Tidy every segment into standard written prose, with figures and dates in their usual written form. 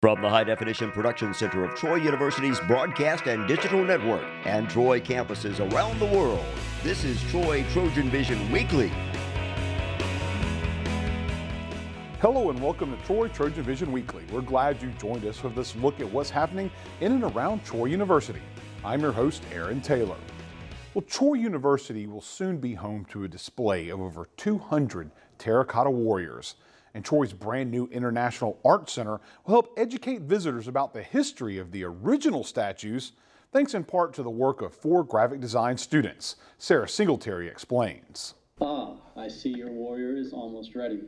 From the High Definition Production Center of Troy University's Broadcast and Digital Network and Troy campuses around the world, this is Troy TrojanVision Weekly. Hello and welcome to Troy TrojanVision Weekly. We're glad you joined us for this look at what's happening in and around Troy University. I'm your host, Aaron Taylor. Well, Troy University will soon be home to a display of over 200 terracotta warriors. And Troy's brand new International Art Center will help educate visitors about the history of the original statues, thanks in part to the work of 4 graphic design students. Sarah Singletary explains. I see your warrior is almost ready.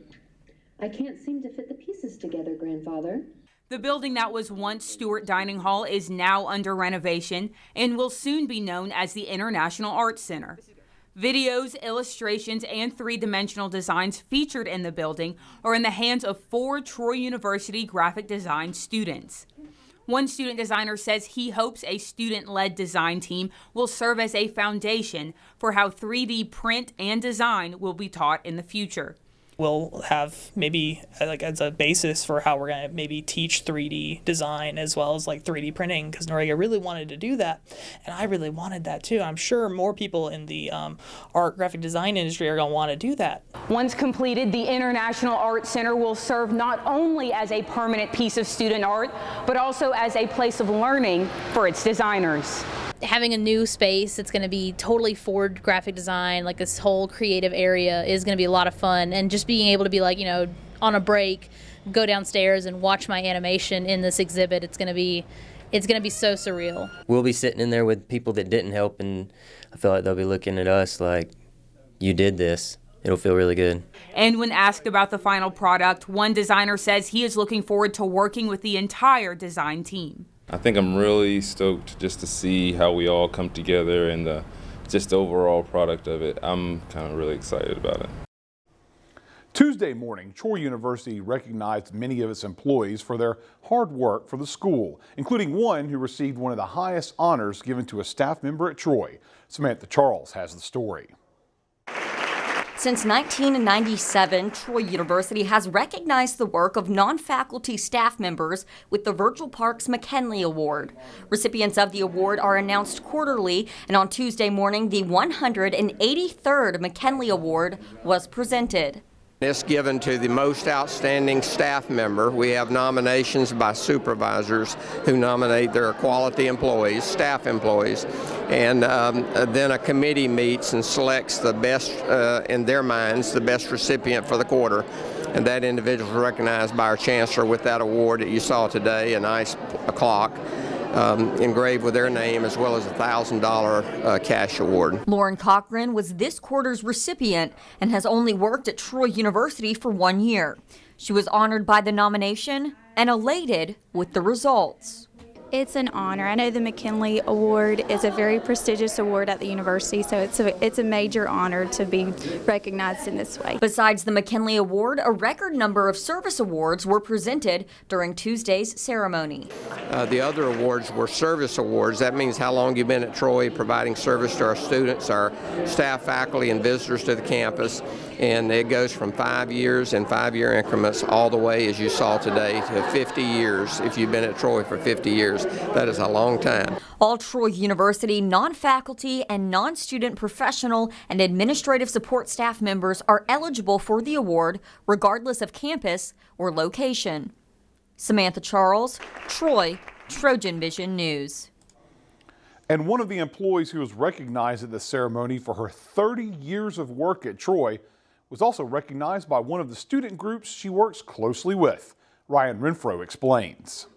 I can't seem to fit the pieces together, Grandfather. The building that was once Stewart Dining Hall is now under renovation and will soon be known as the International Art Center. Videos, illustrations, and 3-dimensional designs featured in the building are in the hands of 4 Troy University graphic design students. One student designer says he hopes a student-led design team will serve as a foundation for how 3D print and design will be taught in the future. We'll have maybe as a basis for how we're going to maybe teach 3D design as well as 3D printing, because Noriega really wanted to do that, and I really wanted that too. I'm sure more people in the art graphic design industry are going to want to do that. Once completed, the International Art Center will serve not only as a permanent piece of student art, but also as a place of learning for its designers. Having a new space that's going to be totally for graphic design, this whole creative area, is going to be a lot of fun. And just being able to be on a break, go downstairs and watch my animation in this exhibit, it's going to be so surreal. We'll be sitting in there with people that didn't help, and I feel like they'll be looking at us like, you did this. It'll feel really good. And when asked about the final product, one designer says he is looking forward to working with the entire design team. I think I'm really stoked just to see how we all come together and just the overall product of it. I'm kind of really excited about it. Tuesday morning, Troy University recognized many of its employees for their hard work for the school, including one who received one of the highest honors given to a staff member at Troy. Samantha Charles has the story. Since 1997, Troy University has recognized the work of non-faculty staff members with the Virgil Park's McKenley Award. Recipients of the award are announced quarterly, and on Tuesday morning, the 183rd McKenley Award was presented. It's given to the most outstanding staff member. We have nominations by supervisors who nominate their quality employees, staff employees, and then a committee meets and selects the best, in their minds, the best recipient for the quarter. And that individual is recognized by our chancellor with that award that you saw today, a nice clock. Engraved with their name, as well as a $1,000 cash award. Lauren Cochran was this quarter's recipient and has only worked at Troy University for 1 year. She was honored by the nomination and elated with the results. It's an honor. I know the McKenley Award is a very prestigious award at the university, so it's a major honor to be recognized in this way. Besides the McKenley Award, a record number of service awards were presented during Tuesday's ceremony. The other awards were service awards. That means how long you've been at Troy providing service to our students, our staff, faculty, and visitors to the campus. And it goes from 5 years in 5-year increments all the way, as you saw today, to 50 years. If you've been at Troy for 50 years, that is a long time. All Troy University non-faculty and non-student professional and administrative support staff members are eligible for the award, regardless of campus or location. Samantha Charles, Troy, TrojanVision News. And one of the employees who was recognized at the ceremony for her 30 years of work at Troy was also recognized by one of the student groups she works closely with. Ryan Renfro explains.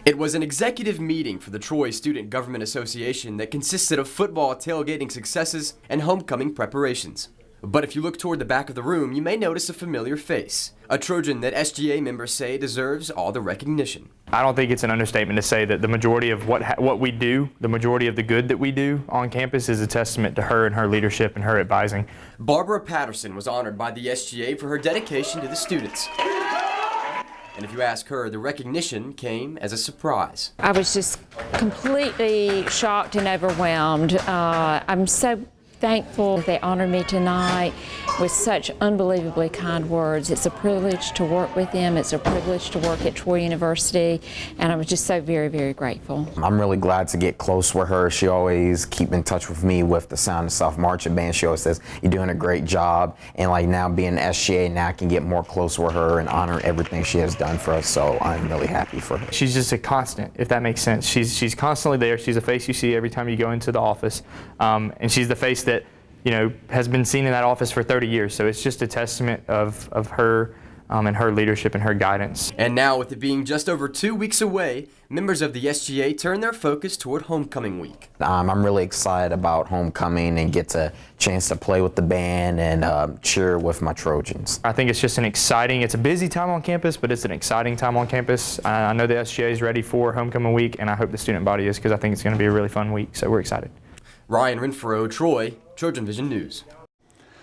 It was an executive meeting for the Troy Student Government Association that consisted of football tailgating successes and homecoming preparations. But if you look toward the back of the room, you may notice a familiar face, a Trojan that SGA members say deserves all the recognition. I don't think it's an understatement to say that the majority of what we do, the majority of the good that we do on campus is a testament to her and her leadership and her advising. Barbara Patterson was honored by the SGA for her dedication to the students. And if you ask her, the recognition came as a surprise. I was just completely shocked and overwhelmed. I'm so thankful that they honored me tonight with such unbelievably kind words. It's a privilege to work with them. It's a privilege to work at Troy University, and I was just so very, very grateful. I'm really glad to get close with her. She always keep in touch with me with the Sound of South Marching Band. She always says, you're doing a great job, and like now being SGA, now I can get more close with her and honor everything she has done for us, so I'm really happy for her. She's just a constant, if that makes sense. She's constantly there. She's a face you see every time you go into the office, and she's the face that, you know, has been seen in that office for 30 years. So it's just a testament of her and her leadership and her guidance. And now, with it being just over 2 weeks away, members of the SGA turn their focus toward homecoming week. I'm really excited about homecoming and get a chance to play with the band and cheer with my Trojans. I think it's just it's a busy time on campus, but it's an exciting time on campus. I know the SGA is ready for homecoming week, and I hope the student body is, because I think it's going to be a really fun week, so we're excited. Ryan Renfro, Troy, TrojanVision News.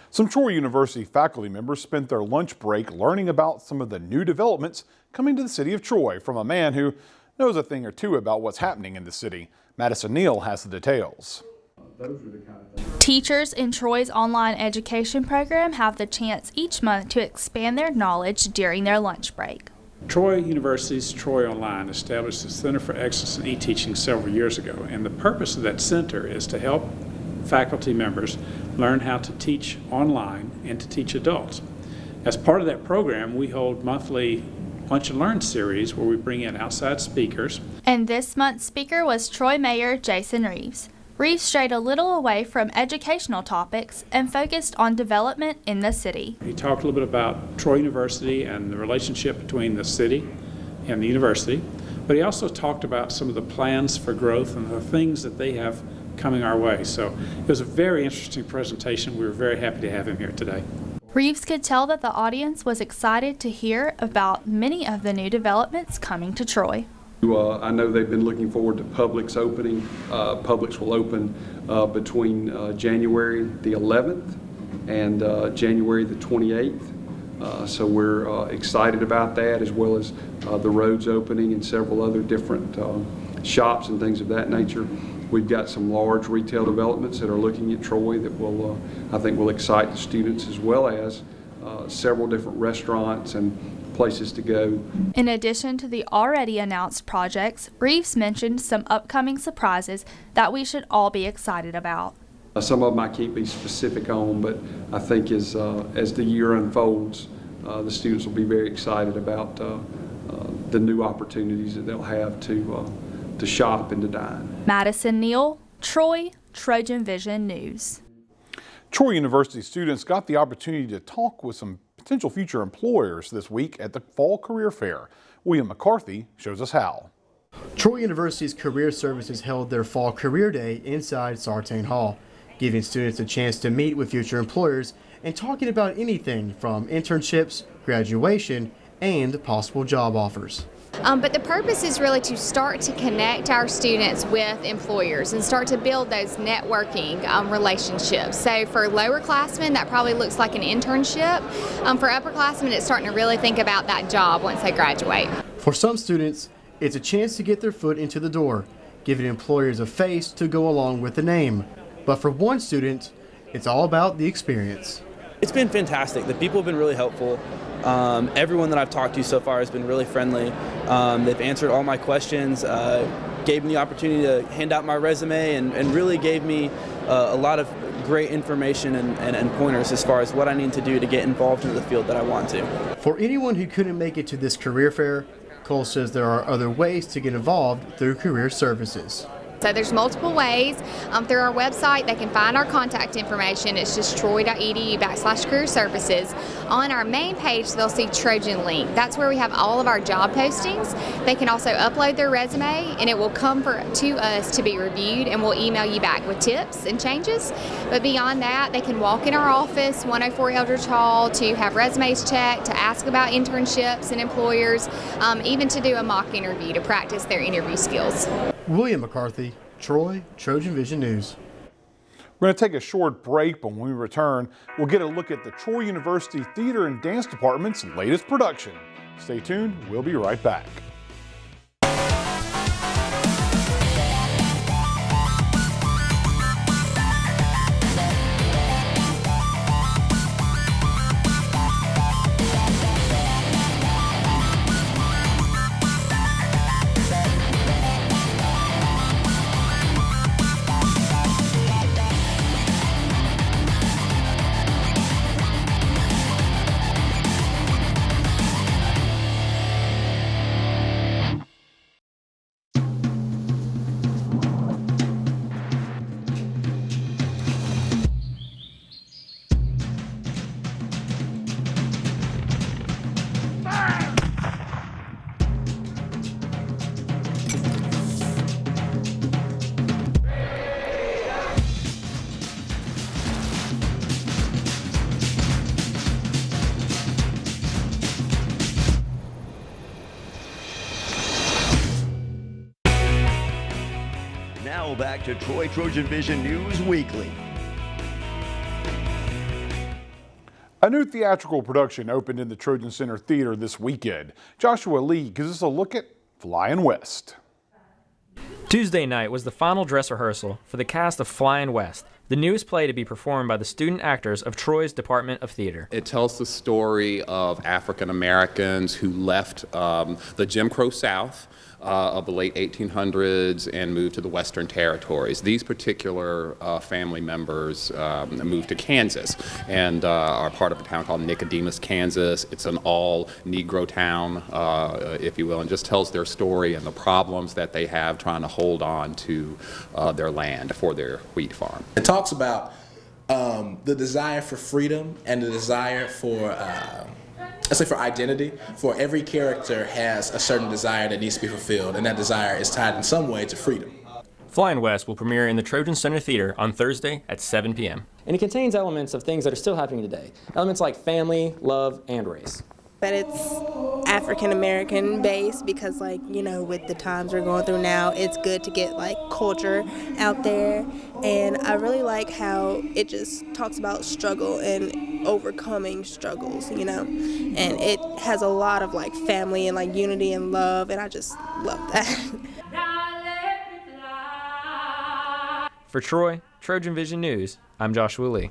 Some Troy University faculty members spent their lunch break learning about some of the new developments coming to the city of Troy from a man who knows a thing or two about what's happening in the city. Madison Neal has the details. Teachers in Troy's online education program have the chance each month to expand their knowledge during their lunch break. Troy University's Troy Online established the Center for Excellence in E-Teaching several years ago, and the purpose of that center is to help faculty members learn how to teach online and to teach adults. As part of that program, we hold monthly Lunch and Learn series where we bring in outside speakers. And this month's speaker was Troy Mayor Jason Reeves. Reeves strayed a little away from educational topics and focused on development in the city. He talked a little bit about Troy University and the relationship between the city and the university, but he also talked about some of the plans for growth and the things that they have coming our way. So it was a very interesting presentation. We were very happy to have him here today. Reeves could tell that the audience was excited to hear about many of the new developments coming to Troy. I know they've been looking forward to Publix opening. Publix will open between January the 11th and January the 28th. So we're excited about that, as well as the roads opening and several other different shops and things of that nature. We've got some large retail developments that are looking at Troy that will, I think, will excite the students, as well as several different restaurants and places to go. In addition to the already announced projects, Reeves mentioned some upcoming surprises that we should all be excited about. Some of them I can't be specific on, but I think as the year unfolds, the students will be very excited about the new opportunities that they'll have to shop and to dine. Madison Neal, Troy, TrojanVision News. Troy University students got the opportunity to talk with some potential future employers this week at the Fall Career Fair. William McCarthy shows us how. Troy University's Career Services held their Fall Career Day inside Sartain Hall, giving students a chance to meet with future employers and talking about anything from internships, graduation, and possible job offers. But the purpose is really to start to connect our students with employers and start to build those networking relationships. So for lowerclassmen, that probably looks like an internship. For upperclassmen, it's starting to really think about that job once they graduate. For some students, it's a chance to get their foot into the door, giving employers a face to go along with the name. But for one student, it's all about the experience. It's been fantastic. The people have been really helpful. Everyone that I've talked to so far has been really friendly. They've answered all my questions, gave me the opportunity to hand out my resume, and really gave me a lot of great information and pointers as far as what I need to do to get involved in the field that I want to. For anyone who couldn't make it to this career fair, Cole says there are other ways to get involved through career services. So there's multiple ways. Through our website, they can find our contact information. It's just troy.edu/career services. On our main page, they'll see Trojan Link. That's where we have all of our job postings. They can also upload their resume, and it will come to us to be reviewed, and we'll email you back with tips and changes. But beyond that, they can walk in our office, 104 Eldridge Hall, to have resumes checked, to ask about internships and employers, even to do a mock interview to practice their interview skills. William McCarthy, Troy, TrojanVision News. We're going to take a short break, but when we return, we'll get a look at the Troy University Theater and Dance Department's latest production. Stay tuned, we'll be right back. Now back to Troy Trojan Vision News Weekly. A new theatrical production opened in the Trojan Center Theater this weekend. Joshua Lee gives us a look at Flying West. Tuesday night was the final dress rehearsal for the cast of Flying West, the newest play to be performed by the student actors of Troy's Department of Theater. It tells the story of African Americans who left the Jim Crow South of the late 1800s and moved to the Western Territories. These particular family members moved to Kansas and are part of a town called Nicodemus, Kansas. It's an all-Negro town, if you will, and just tells their story and the problems that they have trying to hold on to their land for their wheat farm. It talks about the desire for freedom and the desire for let's say for identity. For every character has a certain desire that needs to be fulfilled, and that desire is tied in some way to freedom. Flying West will premiere in the Trojan Center Theater on Thursday at 7 p.m. And it contains elements of things that are still happening today. Elements like family, love, and race. That it's African American based because, like, you know, with the times we're going through now, it's good to get like culture out there. And I really like how it just talks about struggle and overcoming struggles, you know. And it has a lot of like family and like unity and love, and I just love that. For Troy, Trojan Vision News, I'm Joshua Lee.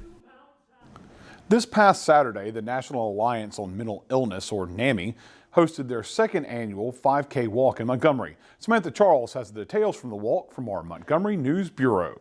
This past Saturday, the National Alliance on Mental Illness, or NAMI, hosted their second annual 5K walk in Montgomery. Samantha Charles has the details from the walk from our Montgomery News Bureau.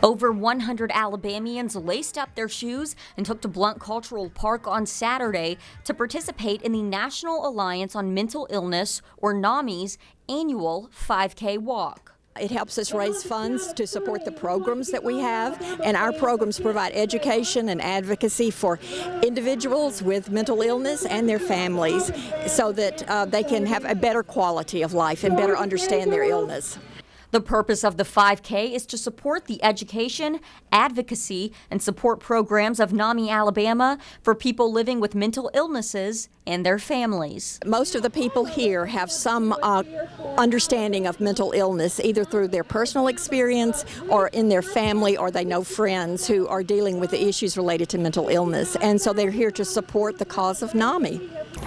Over 100 Alabamians laced up their shoes and took to Blount Cultural Park on Saturday to participate in the National Alliance on Mental Illness, or NAMI's, annual 5K walk. It helps us raise funds to support the programs that we have, and our programs provide education and advocacy for individuals with mental illness and their families so that they can have a better quality of life and better understand their illness. The purpose of the 5K is to support the education, advocacy, and support programs of NAMI Alabama for people living with mental illnesses and their families. Most of the people here have some understanding of mental illness, either through their personal experience or in their family, or they know friends who are dealing with the issues related to mental illness. And so they're here to support the cause of NAMI.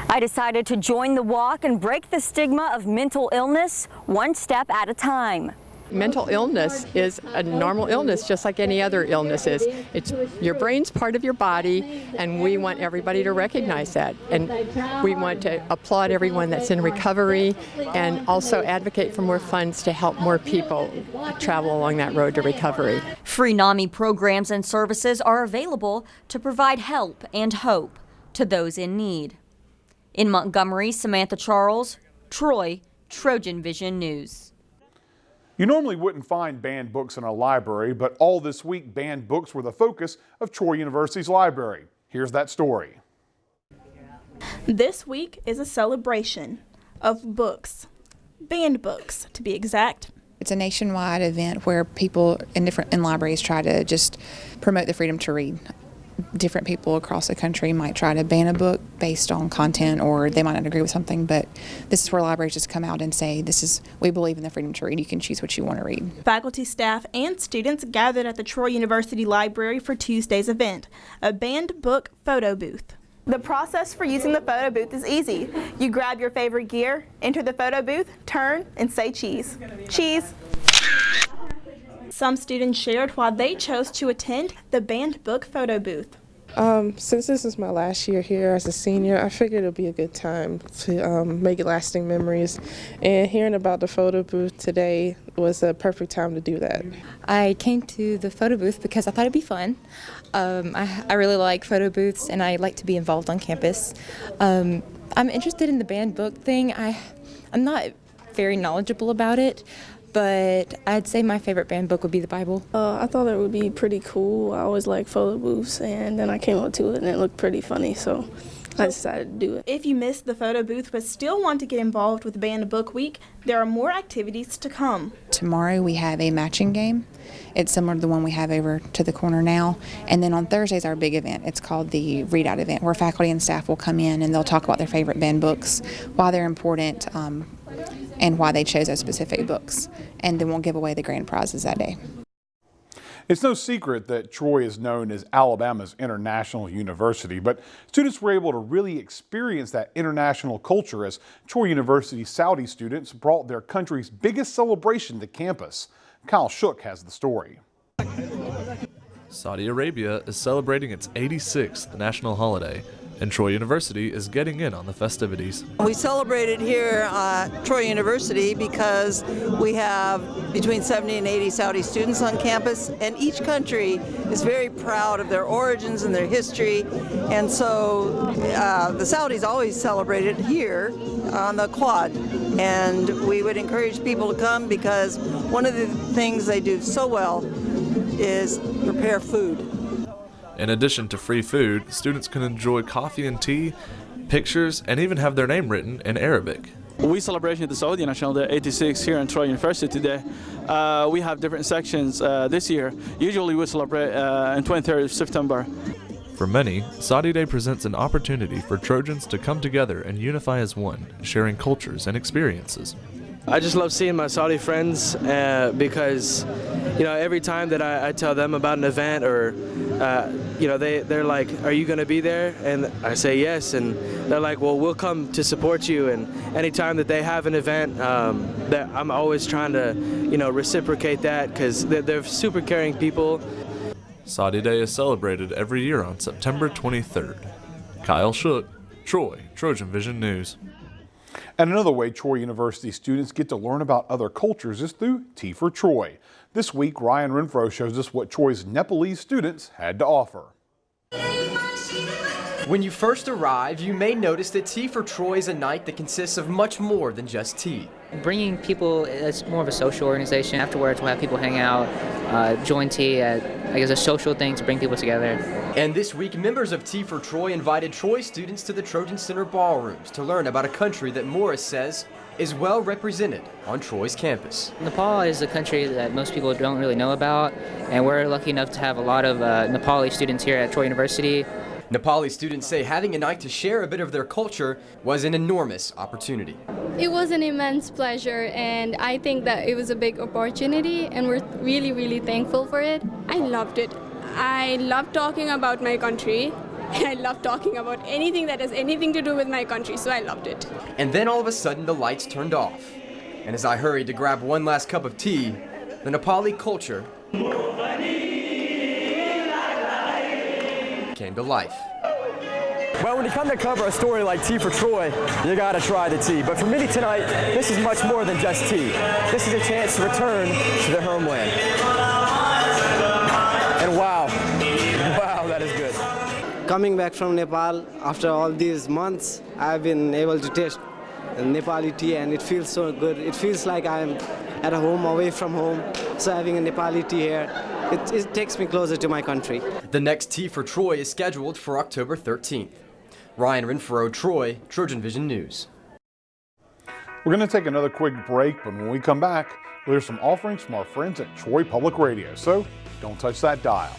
I decided to join the walk and break the stigma of mental illness one step at a time. Mental illness is a normal illness, just like any other illness is. It's your brain's part of your body, and we want everybody to recognize that. And we want to applaud everyone that's in recovery and also advocate for more funds to help more people travel along that road to recovery. Free NAMI programs and services are available to provide help and hope to those in need. In Montgomery, Samantha Charles, Troy, Trojan Vision News. You normally wouldn't find banned books in a library, but all this week banned books were the focus of Troy University's library. Here's that story. This week is a celebration of books, banned books to be exact. It's a nationwide event where people in libraries try to just promote the freedom to read. Different people across the country might try to ban a book based on content, or they might not agree with something, but this is where libraries just come out and say, we believe in the freedom to read. You can choose what you want to read. Faculty, staff, and students gathered at the Troy University Library for Tuesday's event, a banned book photo booth. The process for using the photo booth is easy. You grab your favorite gear, enter the photo booth, turn, and say cheese. Cheese. Some students shared why they chose to attend the banned book photo booth. Since this is my last year here as a senior, I figured it would be a good time to make lasting memories. And hearing about the photo booth today was a perfect time to do that. I came to the photo booth because I thought it'd be fun. I really like photo booths, and I like to be involved on campus. I'm interested in the banned book thing. I'm not very knowledgeable about it, but I'd say my favorite banned book would be the Bible. I thought it would be pretty cool. I always like photo booths, and then I came up to it and it looked pretty funny, so I decided to do it. If you missed the photo booth but still want to get involved with Banned Book Week, there are more activities to come. Tomorrow we have a matching game. It's similar to the one we have over to the corner now. And then on Thursday's our big event. It's called the Read Out event, where faculty and staff will come in and they'll talk about their favorite banned books, why they're important, and why they chose those specific books. And then we'll give away the grand prizes that day. It's no secret that Troy is known as Alabama's international university, but students were able to really experience that international culture as Troy University Saudi students brought their country's biggest celebration to campus. Kyle Shook has the story. Saudi Arabia is celebrating its 86th national holiday, and Troy University is getting in on the festivities. We celebrated here at Troy University because we have between 70 and 80 Saudi students on campus, and each country is very proud of their origins and their history, and so the Saudis always celebrated here on the quad, and we would encourage people to come because one of the things they do so well is prepare food. In addition to free food, students can enjoy coffee and tea, pictures, and even have their name written in Arabic. We celebrated the Saudi National Day 86 here in Troy University today. We have different sections this year. Usually we celebrate on 23rd of September. For many, Saudi Day presents an opportunity for Trojans to come together and unify as one, sharing cultures and experiences. I just love seeing my Saudi friends because, every time that I tell them about an event or, they're like, are you going to be there? And I say yes, and they're like, well, we'll come to support you. And anytime that they have an event, that I'm always trying to, reciprocate that because they're super caring people. Saudi Day is celebrated every year on September 23rd. Kyle Shook, Troy, Trojan Vision News. And another way Troy University students get to learn about other cultures is through Tea for Troy. This week, Ryan Renfro shows us what Troy's Nepalese students had to offer. When you first arrive, you may notice that Tea for Troy is a night that consists of much more than just tea. Bringing people, it's more of a social organization. Afterwards, we'll have people hang out, join tea at, a social thing to bring people together. And this week, members of Tea for Troy invited Troy students to the Trojan Center ballrooms to learn about a country that Morris says is well represented on Troy's campus. Nepal is a country that most people don't really know about, and we're lucky enough to have a lot of Nepali students here at Troy University. Nepali students say having a night to share a bit of their culture was an enormous opportunity. It was an immense pleasure, and I think that it was a big opportunity, and we're really, really thankful for it. I loved it. I love talking about my country, and I love talking about anything that has anything to do with my country, so I loved it. And then all of a sudden the lights turned off, and as I hurried to grab one last cup of tea, the Nepali culture came to life. Well, when you come to cover a story like Tea for Troy, you gotta try the tea. But for many tonight, this is much more than just tea. This is a chance to return to their homeland. And wow, that is good. Coming back from Nepal, after all these months, I've been able to taste Nepali tea, and it feels so good. It feels like I'm at home, away from home. So having a Nepali tea here, it takes me closer to my country. The next Tea for Troy is scheduled for October 13th. Ryan Renfro, Troy, Trojan Vision News. We're going to take another quick break, but when we come back, we'll hear some offerings from our friends at Troy Public Radio. So don't touch that dial.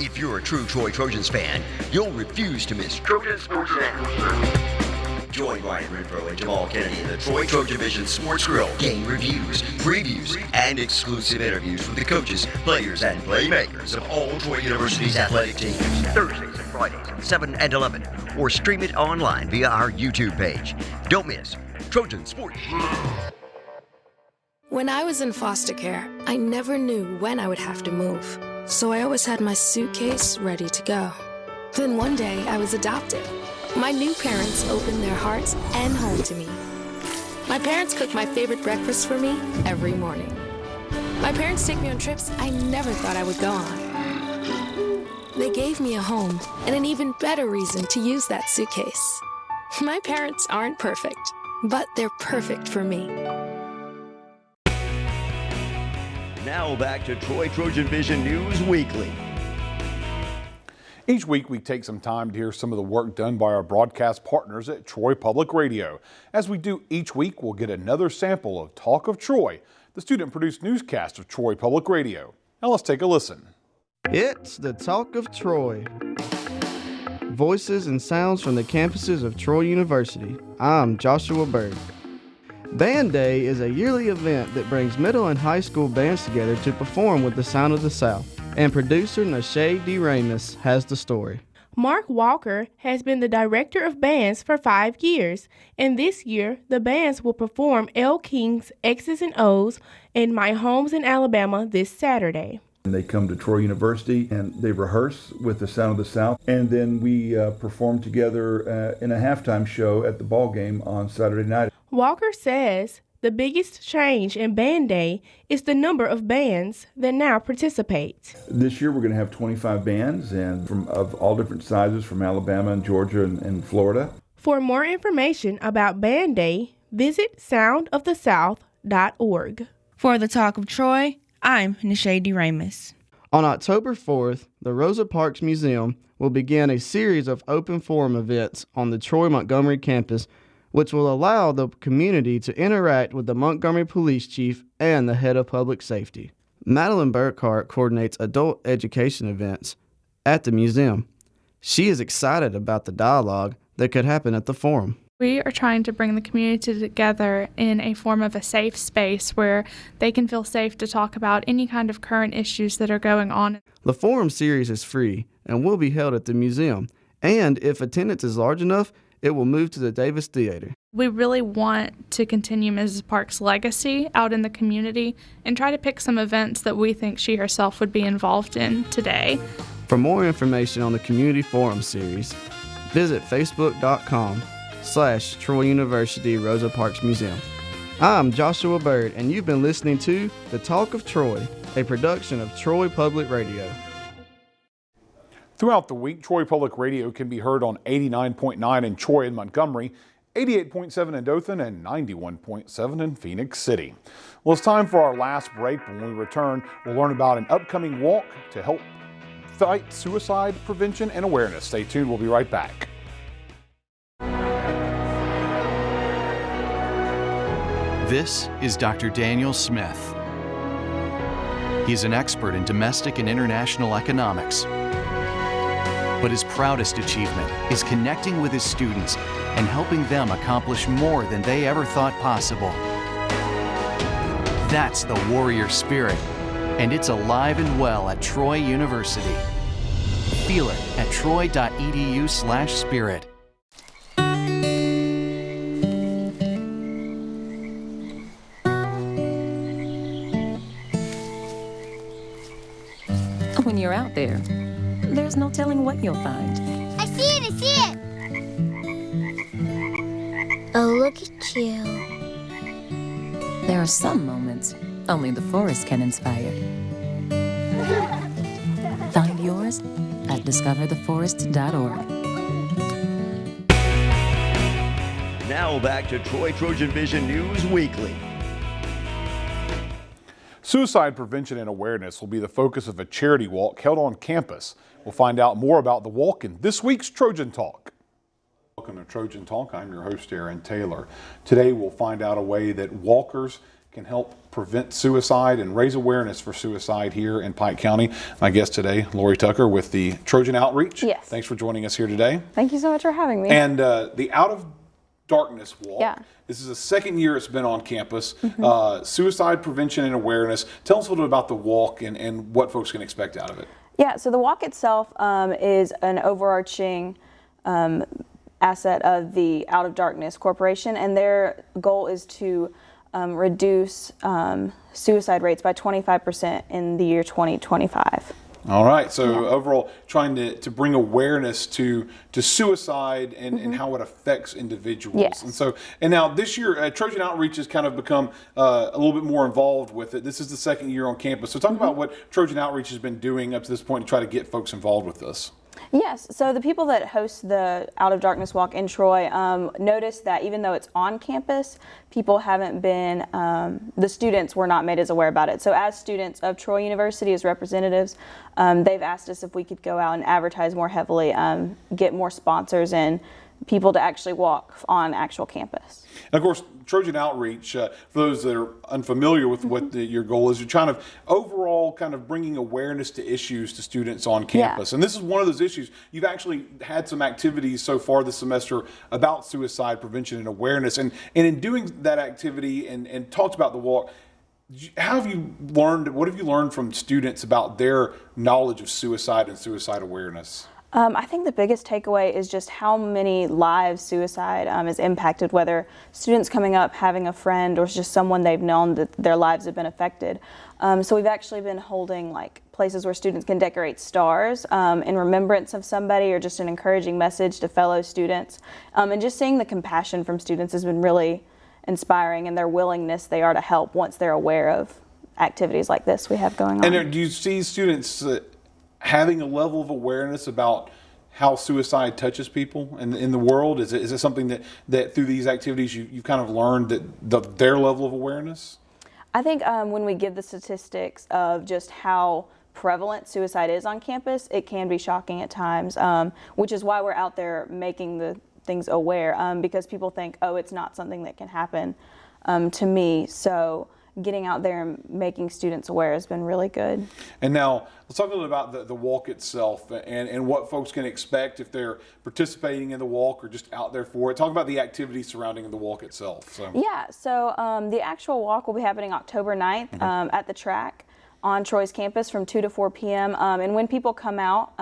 If you're a true Troy Trojans fan, you'll refuse to miss Trojan Sports Now. Join Ryan Renfro and Jamal Kennedy in the Troy Trojan Vision Sports Grill. Game reviews, previews, and exclusive interviews with the coaches, players, and playmakers of all Troy University's athletic teams. Thursdays and Fridays at 7 and 11. Or stream it online via our YouTube page. Don't miss Trojan Sports. When I was in foster care, I never knew when I would have to move. So I always had my suitcase ready to go. Then one day I was adopted. My new parents opened their hearts and home to me. My parents cook my favorite breakfast for me every morning. My parents take me on trips I never thought I would go on. They gave me a home and an even better reason to use that suitcase. My parents aren't perfect, but they're perfect for me. Now back to Troy Trojan Vision News Weekly. Each week we take some time to hear some of the work done by our broadcast partners at Troy Public Radio. As we do each week, we'll get another sample of Talk of Troy, the student-produced newscast of Troy Public Radio. Now let's take a listen. It's the Talk of Troy. voices and sounds from the campuses of Troy University. I'm Joshua Bird. Band Day is a yearly event that brings middle and high school bands together to perform with the sound of the South. And producer Nashay D. Ramus has the story. Mark Walker has been the director of bands for 5 years, and this year the bands will perform Elle King's X's and O's in My Homes in Alabama this Saturday. They come to Troy University and they rehearse with the Sound of the South, and then we perform together in a halftime show at the ball game on Saturday night. Walker says the biggest change in Band Day is the number of bands that now participate. This year we're going to have 25 bands and of all different sizes from Alabama and Georgia and Florida. For more information about Band Day, visit soundofthesouth.org. For the Talk of Troy, I'm Nashay D. Ramus. On October 4th, the Rosa Parks Museum will begin a series of open forum events on the Troy Montgomery campus, which will allow the community to interact with the Montgomery Police Chief and the Head of Public Safety. Madeline Burkhart coordinates adult education events at the museum. She is excited about the dialogue that could happen at the forum. We are trying to bring the community together in a form of a safe space where they can feel safe to talk about any kind of current issues that are going on. The forum series is free and will be held at the museum, and if attendance is large enough, it will move to the Davis Theater. We really want to continue Mrs. Park's legacy out in the community and try to pick some events that we think she herself would be involved in today. For more information on the Community Forum series, visit facebook.com/Troy University Rosa Parks Museum. I'm Joshua Bird, and you've been listening to The Talk of Troy, a production of Troy Public Radio. Throughout the week, Troy Public Radio can be heard on 89.9 in Troy and Montgomery, 88.7 in Dothan, and 91.7 in Phoenix City. Well, it's time for our last break. When we return, we'll learn about an upcoming walk to help fight suicide prevention and awareness. Stay tuned. We'll be right back. This is Dr. Daniel Smith. He's an expert in domestic and international economics. But his proudest achievement is connecting with his students and helping them accomplish more than they ever thought possible. That's the warrior spirit, and it's alive and well at Troy University. Feel it at troy.edu/spirit. When you're out there, there's no telling what you'll find. I see it! I see it! Oh, look at you. There are some moments only the forest can inspire. Find yours at discovertheforest.org. Now back to Troy Trojan Vision News Weekly. Suicide prevention and awareness will be the focus of a charity walk held on campus. We'll find out more about the walk in this week's Trojan Talk. Welcome to Trojan Talk. I'm your host, Aaron Taylor. Today we'll find out a way that walkers can help prevent suicide and raise awareness for suicide here in Pike County. My guest today, Lori Tucker with the Trojan Outreach. Yes. Thanks for joining us here today. Thank you so much for having me. And the Out of Darkness Walk. Yeah. This is the second year it's been on campus. Suicide prevention and awareness. Tell us a little bit about the walk and what folks can expect out of it. Yeah, so the walk itself is an overarching asset of the Out of Darkness Corporation, and their goal is to reduce suicide rates by 25% in the year 2025. All right, so overall trying to bring awareness to suicide and how it affects individuals. Yes. And now this year, Trojan Outreach has kind of become a little bit more involved with it. This is the second year on campus. So talk about what Trojan Outreach has been doing up to this point to try to get folks involved with this. Yes, so the people that host the Out of Darkness Walk in Troy noticed that even though it's on campus, people haven't been, the students were not made as aware about it. So as students of Troy University, as representatives, they've asked us if we could go out and advertise more heavily, get more sponsors, and people to actually walk on actual campus. And of course, Trojan Outreach, for those that are unfamiliar with what your goal is, you're trying to overall kind of bringing awareness to issues to students on campus. And this is one of those issues. You've actually had some activities so far this semester about suicide prevention and awareness. And in doing that activity and talked about the walk, how have you learned, what have you learned from students about their knowledge of suicide and suicide awareness? I think the biggest takeaway is just how many lives suicide has impacted, whether students coming up, having a friend, or just someone they've known that their lives have been affected. So we've actually been holding like places where students can decorate stars in remembrance of somebody, or just an encouraging message to fellow students. And just seeing the compassion from students has been really inspiring, and their willingness they are to help once they're aware of activities like this we have going on. And do you see students having a level of awareness about how suicide touches people in the world? Is it something that through these activities you've kind of learned that their level of awareness? I think when we give the statistics of just how prevalent suicide is on campus, it can be shocking at times, which is why we're out there making the things aware, because people think, oh, it's not something that can happen to me. So getting out there and making students aware has been really good. And now let's talk a little about the walk itself and what folks can expect if they're participating in the walk or just out there for it. Talk about the activities surrounding the walk itself. Yeah, so the actual walk will be happening October 9th at the track on Troy's campus from 2 to 4 p.m. And when people come out,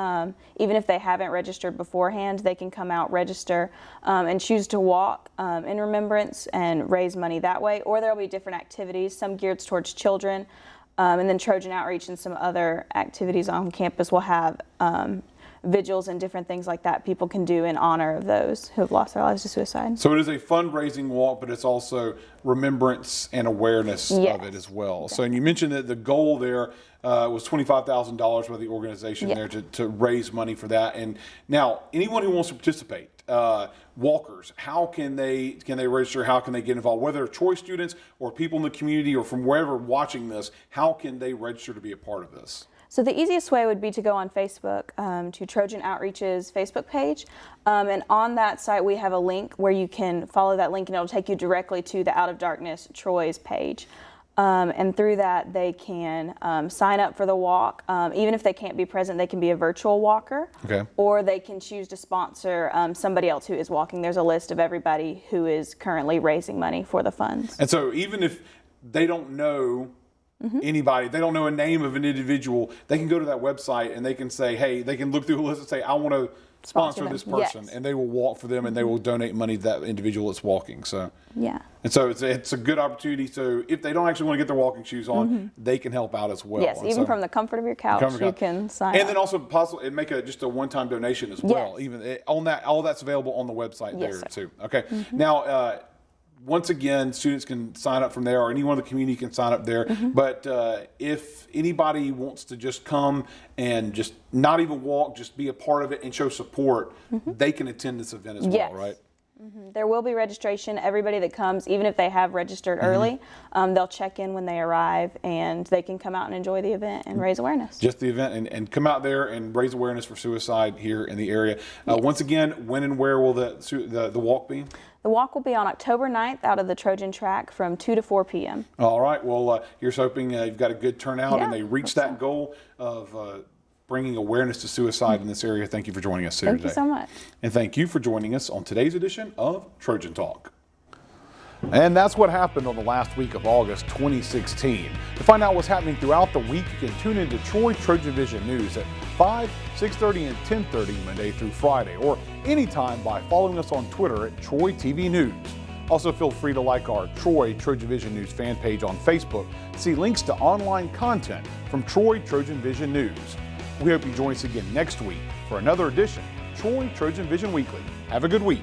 even if they haven't registered beforehand, they can come out, register, and choose to walk in remembrance and raise money that way. Or there will be different activities, some geared towards children, and then Trojan Outreach and some other activities on campus will have vigils and different things like that people can do in honor of those who have lost their lives to suicide. So it is a fundraising walk, but it's also remembrance and awareness of it as well. So, and you mentioned that the goal there was $25,000 by the organization there to raise money for that. And now, anyone who wants to participate, walkers, how can they register? How can they get involved? Whether they're Troy students or people in the community or from wherever watching this, how can they register to be a part of this? So the easiest way would be to go on Facebook to Trojan Outreach's Facebook page. And on that site, we have a link where you can follow that link and it'll take you directly to the Out of Darkness Troy's page. And through that, they can sign up for the walk. Even if they can't be present, they can be a virtual walker. Okay. Or they can choose to sponsor somebody else who is walking. There's a list of everybody who is currently raising money for the funds. And so even if they don't know anybody, they don't know a name of an individual, they can go to that website and they can say, hey, they can look through a list and say, I want to sponsor this person, and they will walk for them and they will donate money to that individual that's walking. So yeah. And so it's a good opportunity. So if they don't actually want to get their walking shoes on, they can help out as well. Yes, and even from the comfort of your couch, you can sign up. And then also possibly make just a one-time donation as well. Even on that, all that's available on the website there too. Okay. Now, once again, students can sign up from there, or anyone in the community can sign up there. But if anybody wants to just come and just not even walk, just be a part of it and show support, they can attend this event as well, right? There will be registration. Everybody that comes, even if they have registered early, they'll check in when they arrive, and they can come out and enjoy the event and raise awareness. Just the event, and come out there and raise awareness for suicide here in the area. Once again, when and where will the walk be? The walk will be on October 9th out of the Trojan track from 2 to 4 p.m. All right. Well, here's hoping you've got a good turnout and they reach that goal of bringing awareness to suicide in this area. Thank you for joining us here today. Thank you so much. And thank you for joining us on today's edition of Trojan Talk. And that's what happened on the last week of August 2016. To find out what's happening throughout the week, you can tune into Troy TrojanVision News at 5, 6:30, and 10:30 Monday through Friday, or anytime by following us on Twitter at Troy TV News. Also, feel free to like our Troy TrojanVision News fan page on Facebook to see links to online content from Troy TrojanVision News. We hope you join us again next week for another edition of Troy TrojanVision Weekly. Have a good week.